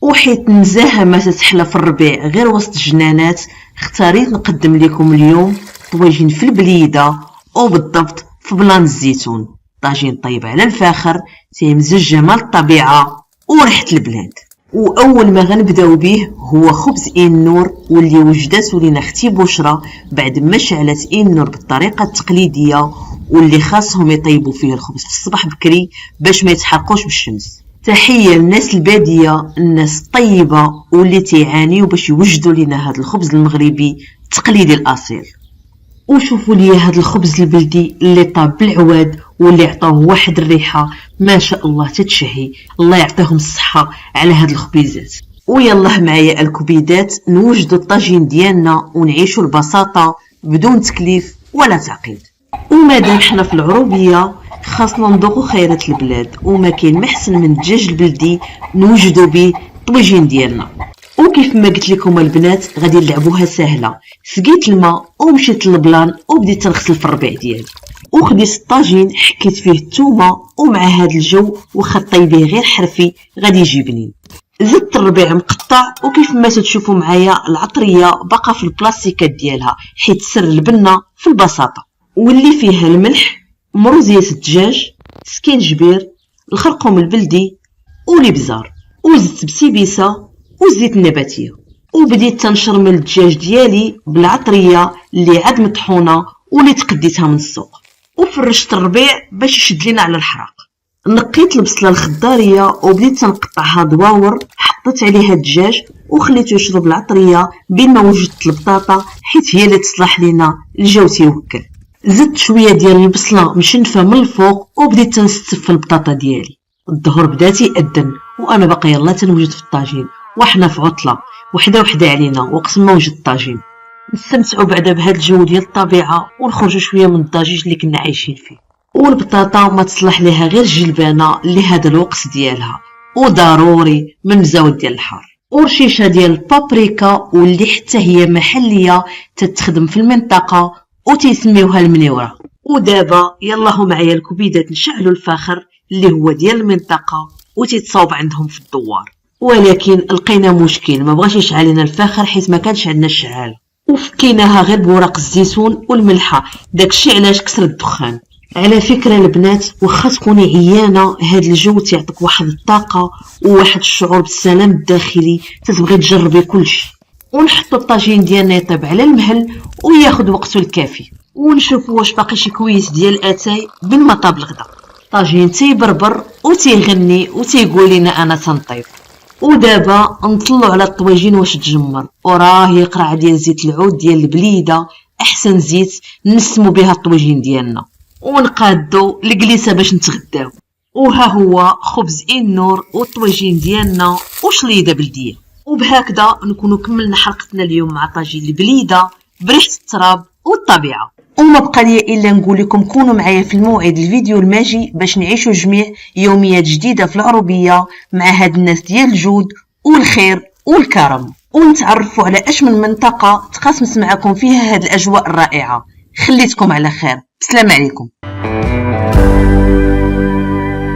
وحيت نزاهة ما تتحلى في الربيع غير وسط الجنانات، اختاريت نقدم لكم اليوم طواجين في البليده، وبالضبط في بلان الزيتون. طاجين طيب على الفاخر تيمزج جمال الطبيعه وريحه البلاد. واول ما غنبداو به هو خبز النور، واللي وجدته لينا اختي بشرى بعد ما شعلت النور بالطريقه التقليديه، واللي خاصهم يطيبوا فيه الخبز في الصباح بكري باش ما يتحرقوش بالشمس. تحيه للناس الباديه، الناس الطيبه واللي تيعانيو باش يوجدوا لنا هذا الخبز المغربي التقليدي الاصيل. وشوفوا لي هذا الخبز البلدي اللي طاب بالعواد واللي عطاوه واحد الريحه ما شاء الله تتشهي. الله يعطيهم الصحه على هاد الخبيزات. ويلا معايا الكبيدات نوجدوا الطاجين ديالنا ونعيشوا البساطه بدون تكليف ولا تعقيد. ومادام حنا في العروبيه خاصنا نذوقوا خيرات البلاد، وما كاين ما احسن من الدجاج البلدي نوجدوا به الطواجين ديالنا. وكيف ما قلت لكم البنات غادي نلعبوها سهله. سقيت الماء ومشيت للبلان وبديت نغسل في الربيع ديالي، وخديت الطاجين حكيت فيه الثومه، ومع هذا الجو واخا طيبيه غير حرفي غادي يجي بنين. زدت الربيع مقطع، وكيف ما تشوفوا معايا العطريه باقا في البلاستيكات ديالها حيت سر البنه في البساطه، واللي فيها الملح، مروزيه الدجاج، سكينجبير، الخرقوم البلدي والابزار، وزدت بسيبيسه والزيت النباتيه. وبديت تنشرمل الدجاج ديالي بالعطريه اللي عاد مطحونه واللي تقديتها من السوق، وفرشت الربيع باش يشد لينا على الحراق. نقيت البصله الخضاريه وبديت تنقطعها دواور، حطيت عليها الدجاج وخليته يشرب العطريه بين ما وجدت البطاطا حيت هي اللي تصلح لينا الجو تيوكل. زدت شويه ديال البصله مشنفه من الفوق وبديت تنستف في البطاطا ديالي. الظهر بدات يأذن وانا باقي يلا تنوجد في الطاجين، وحنا في عطله وحده علينا وقت ما وجد الطاجين. نستمتعوا بعدا بهذا الجو ديال الطبيعه ونخرجوا شويه من الضجيج اللي كنا عايشين فيه. والبطاطا ما تصلح لها غير الجلبانه لهذا الوقت ديالها، وضروري من مزاود ديال الحار، ورشيشه ديال البابريكا واللي حتى هي محليه تتخدم في المنطقه وتيسميوها المنيوره. ودابا يلا معايا الكبيدات نشعلوا الفاخر اللي هو ديال المنطقه وتيتصاوب عندهم في الدوار. ولكن لقينا مشكل، ما بغاش يشعل لنا الفاخر حيت ما كانش عندنا الشعال، وفكيناها غير بورق الزيتون والملحه، داكشي علاش كسر الدخان. على فكره البنات واخا تكوني عيانه هاد الجو تيعطيك واحد الطاقه وواحد الشعور بالسلام الداخلي تتبغي تجربي كلشي. ونحطوا الطاجين ديالنا يطيب على المهل وياخذ وقته الكافي، ونشوفوا واش باقي شي كويس ديال الاتاي بين ما طاب الغدا. طاجين تيبربر وتيغني وتيقول لنا انا تنطيب. ودابا نطلعوا على الطواجين واش تجمر، وراه يقرع ديال زيت العود ديال البليده احسن زيت نسمو بها الطواجين ديالنا، ونقادو الجليسه باش نتغداو. وها هو خبز النور والطواجين ديالنا وشليده بلديه. وبهكذا نكونوا كملنا حلقتنا اليوم مع طاجين البليده بريحه التراب والطبيعه. وما بقى لي الا نقول لكم كونوا معايا في الموعد الفيديو الماجي باش نعيشوا جميع يوميات جديده في العروبيه مع هاد الناس ديال الجود والخير والكرم، ونتعرفوا على اشمن منطقه تقاسمت معكم فيها هاد الاجواء الرائعه. خليتكم على خير، السلام عليكم.